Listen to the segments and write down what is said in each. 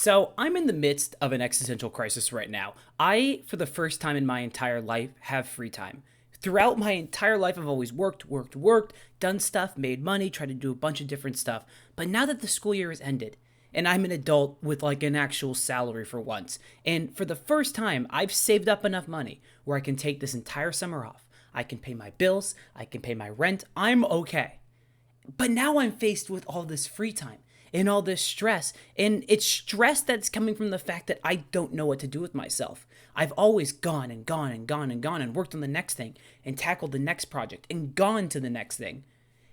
So I'm in the midst of an existential crisis right now. I, for the first time in my entire life, have free time. Throughout my entire life, I've always worked, done stuff, made money, tried to do a bunch of different stuff. But now that the school year has ended, and I'm an adult with like an actual salary for once, and for the first time, I've saved up enough money where I can take this entire summer off. I can pay my bills, I can pay my rent, I'm okay. But now I'm faced with all this free time and all this stress. And it's stress that's coming from the fact that I don't know what to do with myself. I've always gone and worked on the next thing and tackled the next project and gone to the next thing.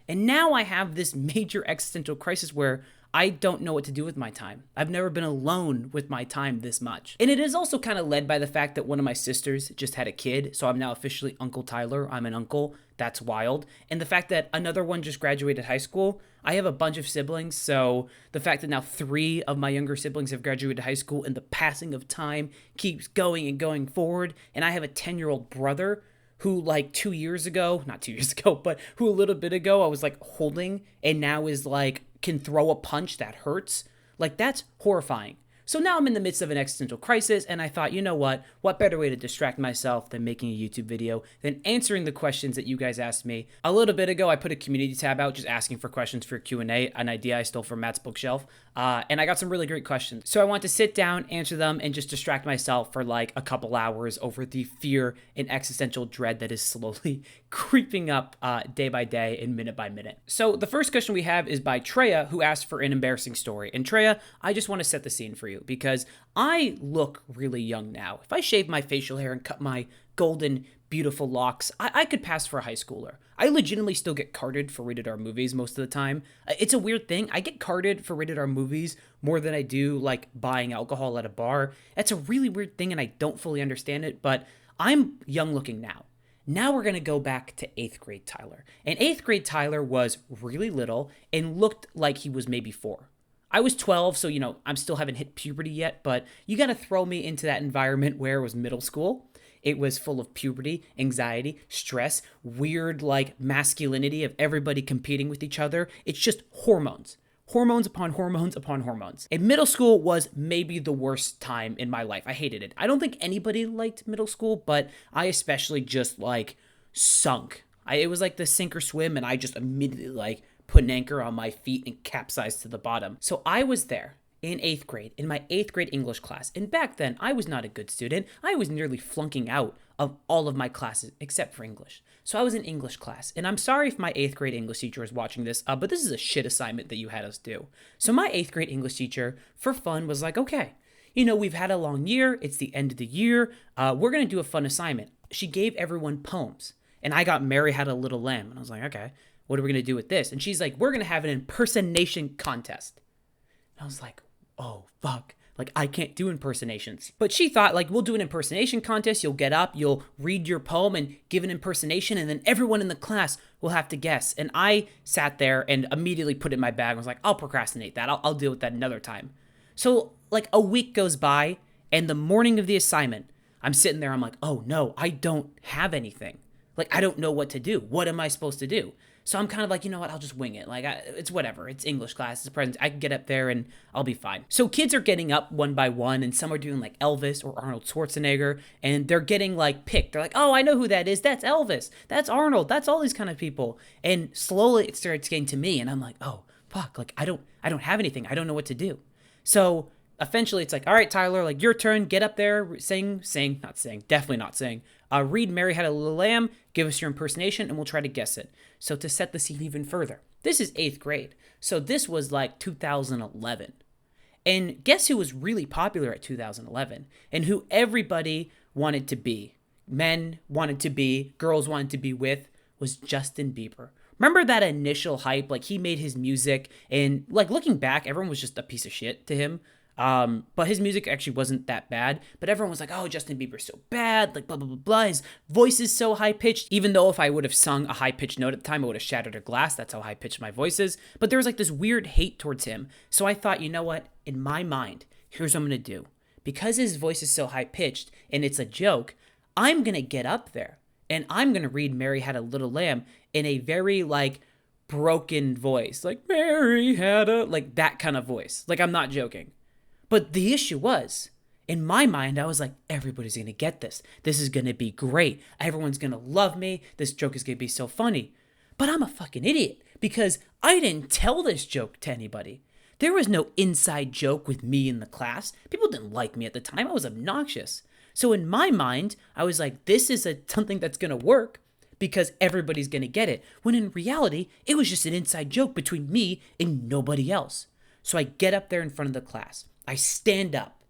And now I have this major existential crisis where I don't know what to do with my time. I've never been alone with my time this much. And it is also kind of led by the fact that one of my sisters just had a kid, so I'm now officially Uncle Tyler. I'm an uncle. That's wild. And the fact that another one just graduated high school. I have a bunch of siblings, so the fact that now 3 of my younger siblings have graduated high school and the passing of time keeps going and going forward. And I have a 10-year-old brother who like 2 years ago, not 2 years ago, but who a little bit ago I was like holding and now is like can throw a punch that hurts. Like that's horrifying. So now I'm in the midst of an existential crisis and I thought, you know what better way to distract myself than making a YouTube video, than answering the questions that you guys asked me. A little bit ago, I put a community tab out just asking for questions for Q&A, an idea I stole from Matt's bookshelf. And I got some really great questions. So I want to sit down, answer them, and just distract myself for like a couple hours over the fear and existential dread that is slowly creeping up day by day and minute by minute. So the first question we have is by Treya, who asked for an embarrassing story. And Treya, I just want to set the scene for you because I look really young now. If I shave my facial hair and cut my golden, beautiful locks, I could pass for a high schooler. I legitimately still get carded for rated R movies most of the time. It's a weird thing. I get carded for rated R movies more than I do like buying alcohol at a bar. That's a really weird thing and I don't fully understand it, but I'm young looking now. Now we're going to go back to 8th grade Tyler. And 8th grade Tyler was really little and looked like he was maybe 4. I was 12, so, I'm still haven't hit puberty yet, but you got to throw me into that environment where it was middle school. It was full of puberty, anxiety, stress, weird, like, masculinity of everybody competing with each other. It's just hormones. Hormones upon hormones upon hormones. And middle school was maybe the worst time in my life. I hated it. I don't think anybody liked middle school, but I especially just, sunk. It was like the sink or swim, and I just immediately, put an anchor on my feet and capsized to the bottom. So I was there in 8th grade, in my 8th grade English class. And back then, I was not a good student. I was nearly flunking out of all of my classes except for English. So I was in English class. And I'm sorry if my 8th grade English teacher is watching this, but this is a shit assignment that you had us do. So my 8th grade English teacher, for fun, was like, okay, we've had a long year. It's the end of the year. We're going to do a fun assignment. She gave everyone poems. And I got Mary Had a Little Lamb. And I was like, okay, what are we going to do with this? And she's like, we're going to have an impersonation contest. And I was like, oh, fuck. I can't do impersonations. But she thought, we'll do an impersonation contest. You'll get up, you'll read your poem and give an impersonation, and then everyone in the class will have to guess. And I sat there and immediately put it in my bag. I was like, I'll procrastinate that. I'll deal with that another time. So, a week goes by, and the morning of the assignment, I'm sitting there, I'm like, oh, no, I don't have anything. I don't know what to do. What am I supposed to do? So I'm kind of like, you know what, I'll just wing it. It's whatever. It's English class. It's a present. I can get up there and I'll be fine. So kids are getting up one by one and some are doing Elvis or Arnold Schwarzenegger and they're getting picked. They're like, oh, I know who that is. That's Elvis. That's Arnold. That's all these kind of people. And slowly it starts getting to me and I'm like, oh, fuck. I don't have anything. I don't know what to do. So eventually it's all right, Tyler, your turn. Get up there, definitely not sing. Read Mary Had a Little Lamb, give us your impersonation, and we'll try to guess it. So to set the scene even further, this is 8th grade. So this was 2011. And guess who was really popular at 2011? And who everybody wanted to be, men wanted to be, girls wanted to be with, was Justin Bieber. Remember that initial hype? He made his music, and looking back, everyone was just a piece of shit to him. But his music actually wasn't that bad, but everyone was like, oh, Justin Bieber's so bad, blah, blah, blah, blah. His voice is so high-pitched, even though if I would have sung a high-pitched note at the time, I would have shattered a glass. That's how high-pitched my voice is. But there was this weird hate towards him. So I thought, you know what? In my mind, here's what I'm going to do. Because his voice is so high-pitched and it's a joke, I'm going to get up there and I'm going to read Mary Had a Little Lamb in a very, broken voice. Mary had a, that kind of voice. I'm not joking. But the issue was, in my mind, I was like, everybody's going to get this. This is going to be great. Everyone's going to love me. This joke is going to be so funny. But I'm a fucking idiot because I didn't tell this joke to anybody. There was no inside joke with me in the class. People didn't like me at the time. I was obnoxious. So in my mind, I was like, this is something that's going to work because everybody's going to get it. When in reality, it was just an inside joke between me and nobody else. So I get up there in front of the class. I stand up.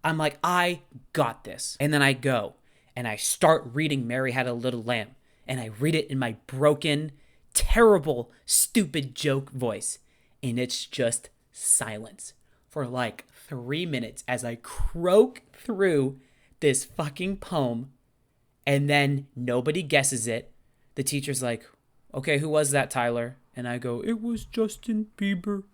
I'm like, I got this. And then I go and I start reading Mary Had a Little Lamb. And I read it in my broken, terrible, stupid joke voice. And it's just silence for like 3 minutes as I croak through this fucking poem. And then nobody guesses it. The teacher's like, okay, who was that, Tyler? And I go, it was Justin Bieber.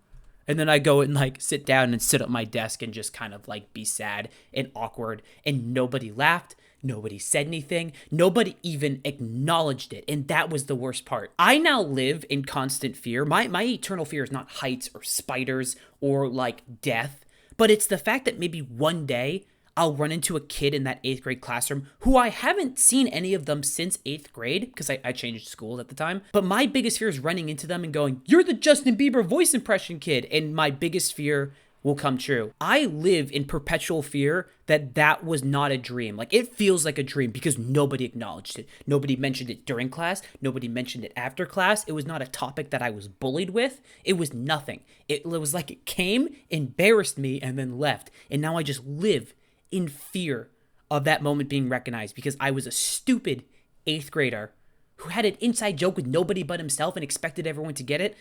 And then I go and like sit down and sit at my desk and just kind of like be sad and awkward. And nobody laughed. Nobody said anything. Nobody even acknowledged it. And that was the worst part. I now live in constant fear. My eternal fear is not heights or spiders or like death. But it's the fact that maybe one day I'll run into a kid in that 8th grade classroom who I haven't seen any of them since 8th grade because I changed schools at the time. But my biggest fear is running into them and going, you're the Justin Bieber voice impression kid. And my biggest fear will come true. I live in perpetual fear that was not a dream. Like it feels like a dream because nobody acknowledged it. Nobody mentioned it during class. Nobody mentioned it after class. It was not a topic that I was bullied with. It was nothing. It was like it came, embarrassed me, and then left. And now I just live in fear of that moment being recognized because I was a stupid 8th grader who had an inside joke with nobody but himself and expected everyone to get it.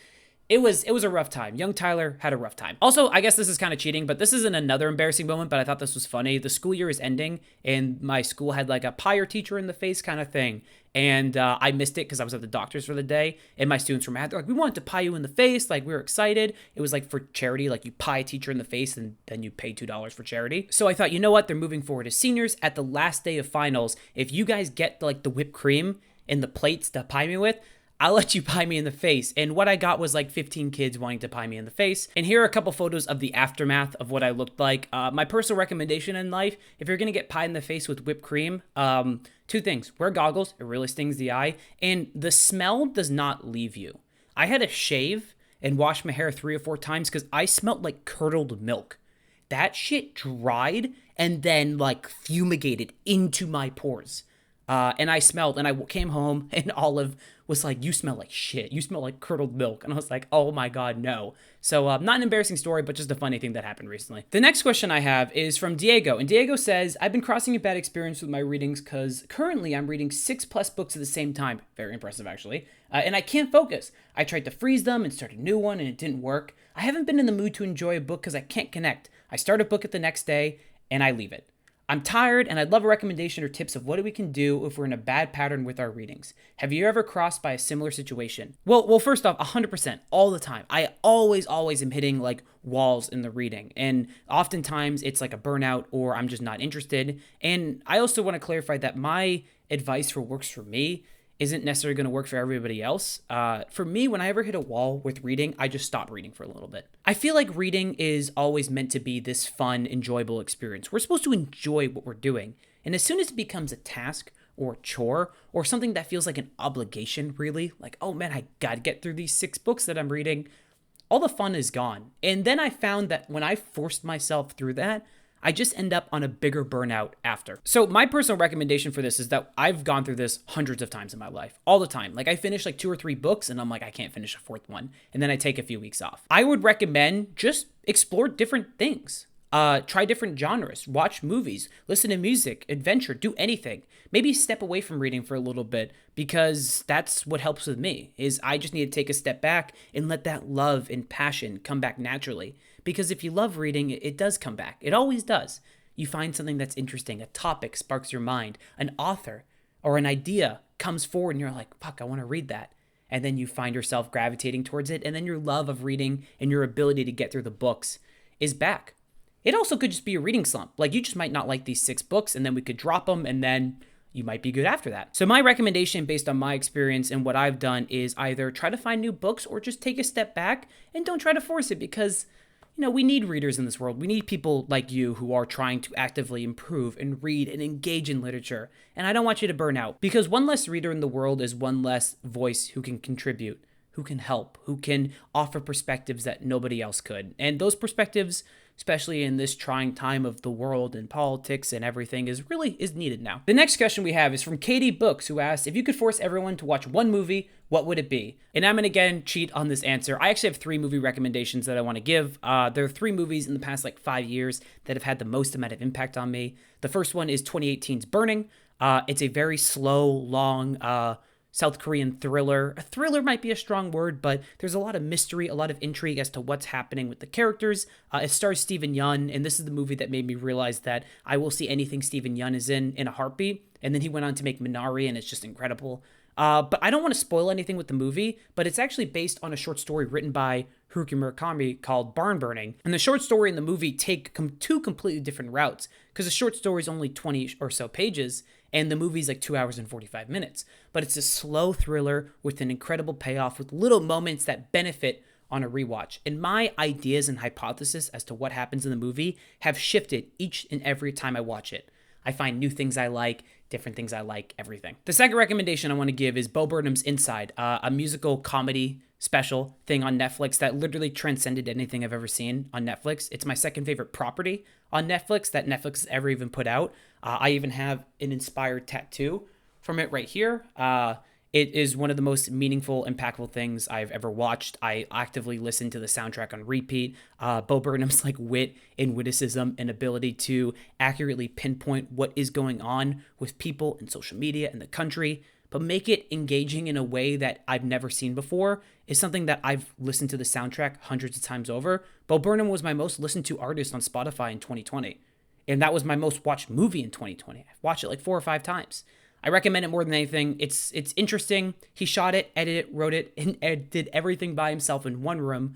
It was a rough time. Young Tyler had a rough time. Also, I guess this is kind of cheating, but this isn't another embarrassing moment, but I thought this was funny. The school year is ending, and my school had like a pie your teacher in the face kind of thing. And I missed it because I was at the doctor's for the day, and my students were mad. They're like, we wanted to pie you in the face. Like, we were excited. It was like for charity, like you pie a teacher in the face, and then you pay $2 for charity. So I thought, you know what? They're moving forward as seniors at the last day of finals. If you guys get like the whipped cream and the plates to pie me with, I'll let you pie me in the face. And what I got was like 15 kids wanting to pie me in the face. And here are a couple photos of the aftermath of what I looked like. My personal recommendation in life, if you're going to get pie in the face with whipped cream, 2 things. Wear goggles. It really stings the eye. And the smell does not leave you. I had to shave and wash my hair 3 or 4 times because I smelled like curdled milk. That shit dried and then like fumigated into my pores. And I smelled, and I came home, and Olive was like, you smell like shit. You smell like curdled milk. And I was like, oh my God, no. So not an embarrassing story, but just a funny thing that happened recently. The next question I have is from Diego. And Diego says, I've been crossing a bad experience with my readings because currently I'm reading 6+ books at the same time. Very impressive, actually. And I can't focus. I tried to freeze them and start a new one, and it didn't work. I haven't been in the mood to enjoy a book because I can't connect. I start a book at the next day, and I leave it. I'm tired, and I'd love a recommendation or tips of what we can do if we're in a bad pattern with our readings. Have you ever crossed by a similar situation? Well, first off, 100%, all the time. I always am hitting like walls in the reading, and oftentimes it's like a burnout or I'm just not interested. And I also want to clarify that my advice for works for me isn't necessarily going to work for everybody else. For me, when I ever hit a wall with reading, I just stop reading for a little bit. I feel like reading is always meant to be this fun, enjoyable experience. We're supposed to enjoy what we're doing. And as soon as it becomes a task or a chore or something that feels like an obligation, really, like, oh man, I gotta get through these 6 books that I'm reading, all the fun is gone. And then I found that when I forced myself through that, I just end up on a bigger burnout after. So my personal recommendation for this is that I've gone through this hundreds of times in my life, all the time. Like I finish like 2 or 3 books and I'm like, I can't finish a 4th one. And then I take a few weeks off. I would recommend just explore different things. Try different genres, watch movies, listen to music, adventure, do anything. Maybe step away from reading for a little bit because that's what helps with me is I just need to take a step back and let that love and passion come back naturally. Because if you love reading, it does come back. It always does. You find something that's interesting, a topic sparks your mind, an author or an idea comes forward and you're like, fuck, I want to read that. And then you find yourself gravitating towards it. And then your love of reading and your ability to get through the books is back. It also could just be a reading slump. Like you just might not like these 6 books and then we could drop them and then you might be good after that. So my recommendation based on my experience and what I've done is either try to find new books or just take a step back and don't try to force it because we need readers in this world. We need people like you who are trying to actively improve and read and engage in literature. And I don't want you to burn out, because one less reader in the world is one less voice who can contribute, who can help, who can offer perspectives that nobody else could. And those perspectives, especially in this trying time of the world and politics and everything, is needed now. The next question we have is from Katie Books, who asked, if you could force everyone to watch one movie, what would it be? And I'm going to again cheat on this answer. I actually have 3 movie recommendations that I want to give. There are 3 movies in the past 5 years that have had the most amount of impact on me. The first one is 2018's Burning. It's a very slow, long, South Korean thriller. A thriller might be a strong word, but there's a lot of mystery, a lot of intrigue as to what's happening with the characters. It stars Steven Yeun, and this is the movie that made me realize that I will see anything Steven Yeun is in a heartbeat. And then he went on to make Minari, and it's just incredible. But I don't want to spoil anything with the movie, but it's actually based on a short story written by Haruki Murakami called Barn Burning. And the short story and the movie take 2 completely different routes, because the short story is only 20 or so pages, and the movie's 2 hours and 45 minutes. But it's a slow thriller with an incredible payoff, with little moments that benefit on a rewatch. And my ideas and hypothesis as to what happens in the movie have shifted each and every time I watch it. I find new things I like, different things I like, everything. The second recommendation I want to give is Bo Burnham's Inside, a musical comedy special thing on Netflix that literally transcended anything I've ever seen on Netflix. It's my second favorite property on Netflix that Netflix has ever even put out. I even have an inspired tattoo from it right here. It is one of the most meaningful, impactful things I've ever watched. I actively listen to the soundtrack on repeat. Bo Burnham's wit and witticism and ability to accurately pinpoint what is going on with people and social media and the country, but make it engaging in a way that I've never seen before, is something that I've listened to the soundtrack hundreds of times over. Bo Burnham was my most listened to artist on Spotify in 2020. And that was my most watched movie in 2020. I've watched it 4 or 5 times. I recommend it more than anything. It's interesting. He shot it, edited it, wrote it, and did everything by himself in one room.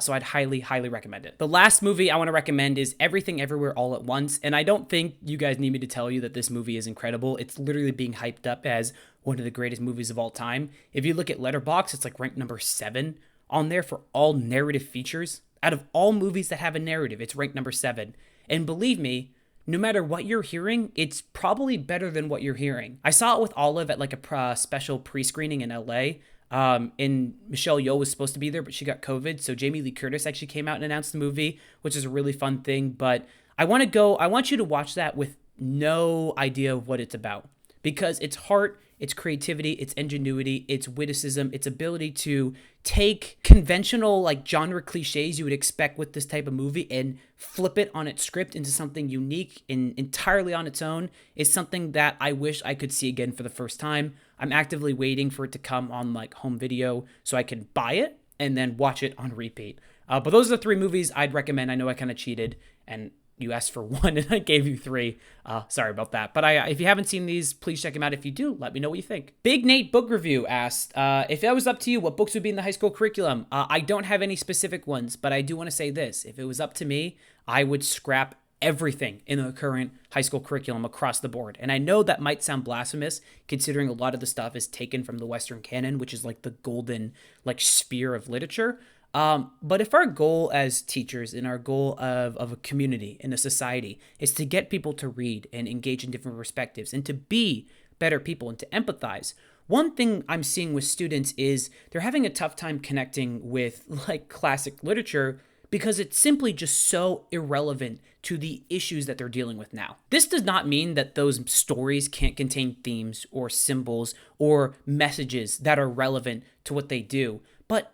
So I'd highly, highly recommend it. The last movie I want to recommend is Everything Everywhere All at Once. And I don't think you guys need me to tell you that this movie is incredible. It's literally being hyped up as one of the greatest movies of all time. If you look at Letterboxd, it's ranked number 7 on there for all narrative features. Out of all movies that have a narrative, it's ranked number 7. And believe me, no matter what you're hearing, it's probably better than what you're hearing. I saw it with Olive at a special pre-screening in LA. And Michelle Yeoh was supposed to be there, but she got COVID. So Jamie Lee Curtis actually came out and announced the movie, which is a really fun thing. But I want you to watch that with no idea of what it's about, because it's heart, it's creativity, it's ingenuity, it's witticism, its ability to take conventional genre cliches you would expect with this type of movie and flip it on its script into something unique and entirely on its own is something that I wish I could see again for the first time. I'm actively waiting for it to come on home video so I can buy it and then watch it on repeat. But those are the 3 movies I'd recommend. I know I kind of cheated and you asked for 1 and I gave you 3. Sorry about that. But if you haven't seen these, please check them out. If you do, let me know what you think. Big Nate Book Review asked, if that was up to you, what books would be in the high school curriculum? I don't have any specific ones, but I do want to say this. If it was up to me, I would scrap everything in the current high school curriculum across the board. And I know that might sound blasphemous, considering a lot of the stuff is taken from the Western canon, which is the golden sphere of literature. But if our goal as teachers and our goal of a community and a society is to get people to read and engage in different perspectives and to be better people and to empathize, one thing I'm seeing with students is they're having a tough time connecting with classic literature because it's simply just so irrelevant to the issues that they're dealing with now. This does not mean that those stories can't contain themes or symbols or messages that are relevant to what they do, but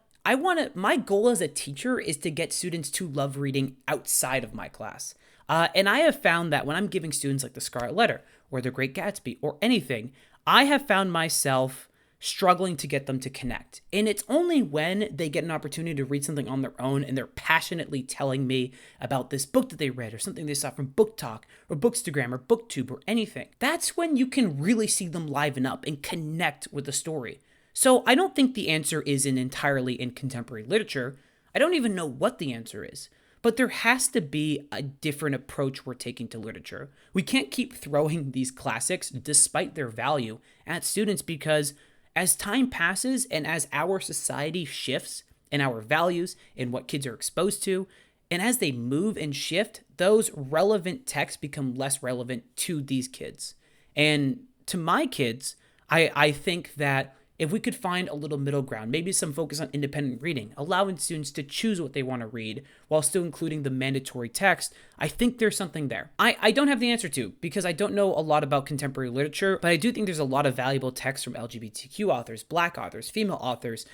my goal as a teacher is to get students to love reading outside of my class. And I have found that when I'm giving students The Scarlet Letter or The Great Gatsby or anything, I have found myself struggling to get them to connect. And it's only when they get an opportunity to read something on their own and they're passionately telling me about this book that they read or something they saw from BookTok or Bookstagram or BookTube or anything. That's when you can really see them liven up and connect with the story. So I don't think the answer is entirely in contemporary literature. I don't even know what the answer is. But there has to be a different approach we're taking to literature. We can't keep throwing these classics, despite their value, at students because as time passes and as our society shifts and our values and what kids are exposed to, And as they move and shift, those relevant texts become less relevant to these kids. And to my kids, I think that if we could find a little middle ground, maybe some focus on independent reading, allowing students to choose what they want to read while still including the mandatory text, I think there's something there. I don't have the answer to, because I don't know a lot about contemporary literature, but I do think there's a lot of valuable texts from LGBTQ authors, Black authors, female authors,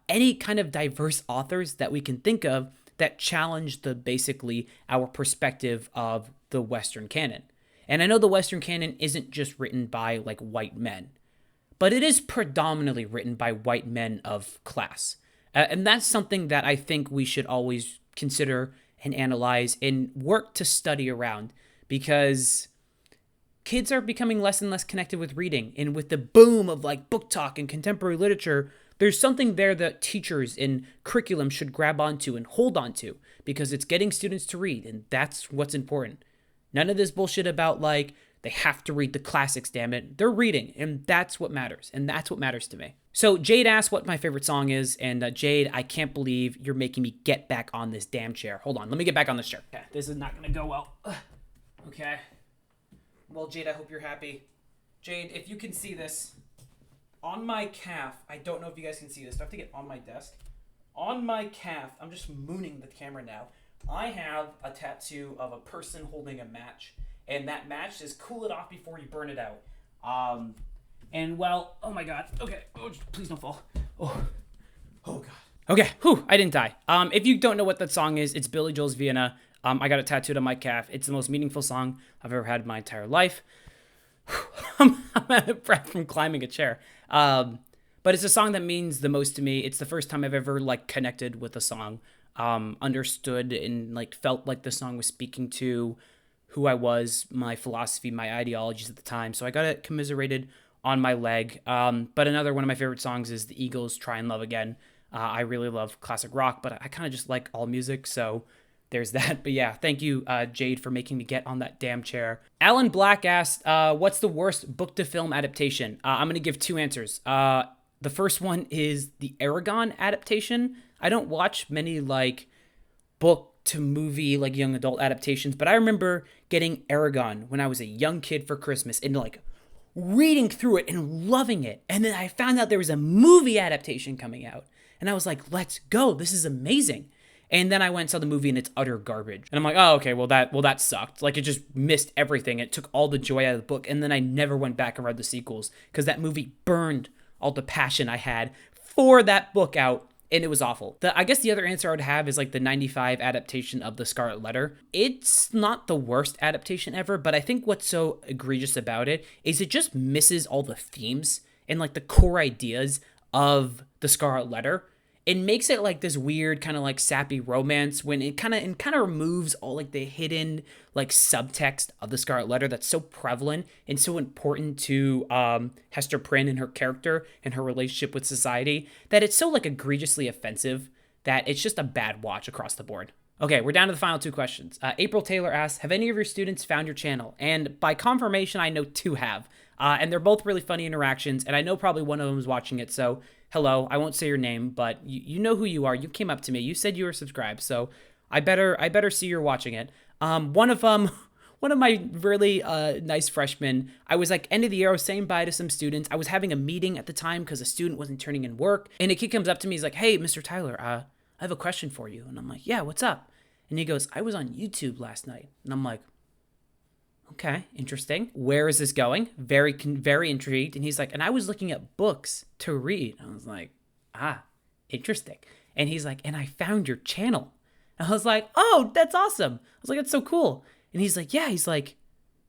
any kind of diverse authors that we can think of that challenge basically our perspective of the Western canon. And I know the Western canon isn't just written by like white men, but it is predominantly written by white men of class. And that's something that I think we should always consider and analyze and work to study around, because kids are becoming less and less connected with reading. And with the boom of like BookTok and contemporary literature, there's something there that teachers in curriculum should grab onto and hold onto, because it's getting students to read, and that's what's important. None of this bullshit about like, they have to read the classics, damn it. They're reading, and that's what matters. And that's what matters to me. So Jade asked what my favorite song is. And Jade, I can't believe you're making me get back on this damn chair. Hold on, let me get back on this chair. Okay, this is not going to go well. Okay. Well, Jade, I hope you're happy. Jade, if you can see this, on my calf, I don't know if you guys can see this. Do I have to get on my desk? On my calf, I'm just mooning the camera now. I have a tattoo of a person holding a match. And that match is cool it off before you burn it out. And well, oh my God. Okay. Oh, please don't fall. Oh God. Okay. Whew. I didn't die. If you don't know what that song is, it's Billy Joel's Vienna. I got it tattooed on my calf. It's the most meaningful song I've ever had in my entire life. I'm out of breath from climbing a chair. But it's a song that means the most to me. It's the first time I've ever like connected with a song, understood and like felt like the song was speaking to who I was, my philosophy, my ideologies at the time. So I got it commiserated on my leg. But another one of my favorite songs is the Eagles' Try and Love Again. I really love classic rock, but I kind of just like all music. So there's that. But yeah, thank you, Jade, for making me get on that damn chair. Alan Black asked, what's the worst book to film adaptation? I'm going to give two answers. The first one is the Aragon adaptation. I don't watch many like book to movie, like young adult adaptations, but I remember getting Aragon when I was a young kid for Christmas and like reading through it and loving it. And then I found out there was a movie adaptation coming out and I was like, let's go. This is amazing. And then I went and saw the movie and it's utter garbage. And I'm like, oh, okay, well that sucked. Like it just missed everything. It took all the joy out of the book. And then I never went back and read the sequels because that movie burned all the passion I had for that book out. And it was awful. I guess the other answer I would have is like the 95 adaptation of The Scarlet Letter. It's not the worst adaptation ever, but I think what's so egregious about it is it just misses all the themes and like the core ideas of The Scarlet Letter. It makes it like this weird kind of like sappy romance when it kind of removes all like the hidden like subtext of The Scarlet Letter that's so prevalent and so important to Hester Prynne and her character and her relationship with society, that it's so like egregiously offensive that it's just a bad watch across the board. Okay, we're down to the final two questions. April Taylor asks, have any of your students found your channel? And by confirmation, I know two have. And they're both really funny interactions, and I know probably one of them is watching it, so hello, I won't say your name, but you know who you are. You came up to me. You said you were subscribed, so I better see you're watching it. One of my really nice freshmen, I was like end of the year, I was saying bye to some students. I was having a meeting at the time because a student wasn't turning in work, and a kid comes up to me. He's like, hey, Mr. Tyler, I have a question for you. And I'm like, yeah, what's up? And he goes, I was on YouTube last night. And I'm like, okay, interesting. Where is this going? Very intrigued. And he's like, and I was looking at books to read. I was like, interesting. And he's like, and I found your channel. And I was like, oh, that's awesome. I was like, that's so cool. And he's like, yeah, he's like,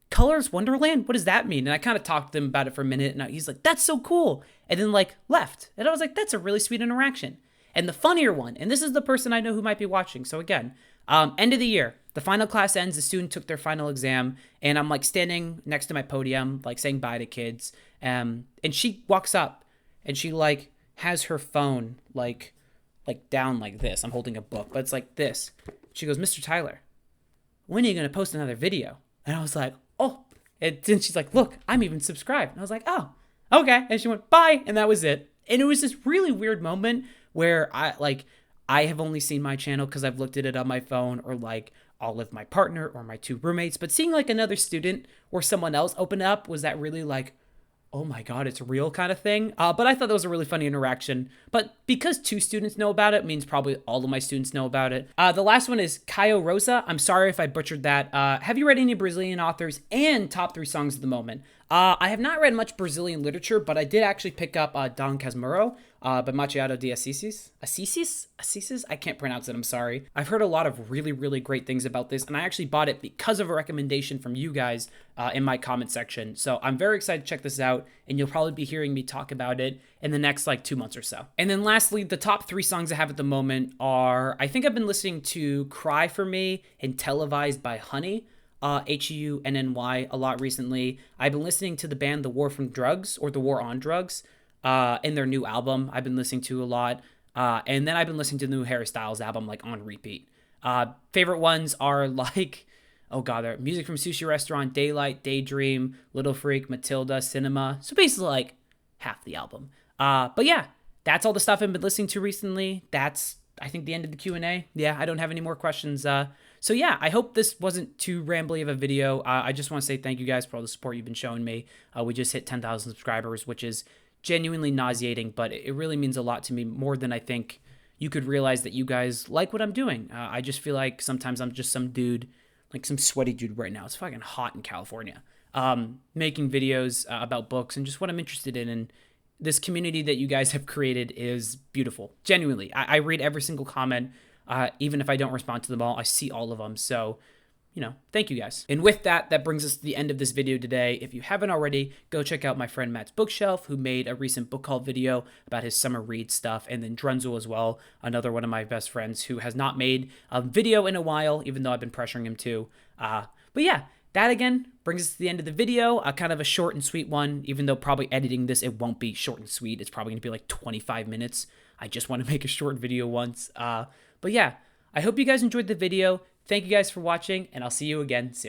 Colors Wonderland? What does that mean? And I kind of talked to him about it for a minute. And he's like, that's so cool. And then like left. And I was like, that's a really sweet interaction. And the funnier one, and this is the person I know who might be watching. So again, end of the year, the final class ends, the student took their final exam, and I'm like standing next to my podium, like saying bye to kids. And she walks up and she like has her phone like down like this. I'm holding a book, but it's like this. She goes, Mr. Tyler, when are you going to post another video? And I was like, oh, and then she's like, look, I'm even subscribed. And I was like, oh, okay. And she went, bye. And that was it. And it was this really weird moment where I I have only seen my channel because I've looked at it on my phone, or like all of my partner or my 2 roommates. But seeing like another student or someone else open up, was that really like, oh my God, it's real kind of thing. But I thought that was a really funny interaction. But because 2 students know about it, means probably all of my students know about it. The last one is Caio Rosa. I'm sorry if I butchered that. Have you read any Brazilian authors and top 3 songs of the moment? I have not read much Brazilian literature, but I did actually pick up Dom Casmurro by Machado de Assis. Assis? I can't pronounce it, I'm sorry. I've heard a lot of really, really great things about this, and I actually bought it because of a recommendation from you guys in my comment section. So I'm very excited to check this out, and you'll probably be hearing me talk about it in the next like 2 months or so. And then lastly, the top 3 songs I have at the moment are, I think I've been listening to Cry For Me and Televised by Honey. Hunny, a lot recently. I've been listening to the band The War from Drugs, or The War on Drugs, in their new album I've been listening to a lot. And then I've been listening to the new Harry Styles album like on repeat. Favorite ones are like, oh God, they're Music from Sushi Restaurant, Daylight, Daydream, Little Freak, Matilda, Cinema. So basically like half the album. But yeah, that's all the stuff I've been listening to recently. That's, I think, the end of the Q&A. Yeah, I don't have any more questions. So yeah, I hope this wasn't too rambly of a video. I just want to say thank you guys for all the support you've been showing me. We just hit 10,000 subscribers, which is genuinely nauseating, but it really means a lot to me, more than I think you could realize that you guys like what I'm doing. I just feel like sometimes I'm just some dude, like some sweaty dude right now. It's fucking hot in California. Making videos about books and just what I'm interested in. And this community that you guys have created is beautiful. Genuinely. I read every single comment. Even if I don't respond to them all, I see all of them. So, you know, thank you guys. And with that, that brings us to the end of this video today. If you haven't already, go check out my friend Matt's Bookshelf, who made a recent book haul video about his summer read stuff. And then Drunzel as well, another one of my best friends who has not made a video in a while, even though I've been pressuring him to. But yeah, that again brings us to the end of the video. Kind of a short and sweet one, even though probably editing this, it won't be short and sweet. It's probably gonna be like 25 minutes. I just want to make a short video once. But yeah, I hope you guys enjoyed the video. Thank you guys for watching, and I'll see you again soon.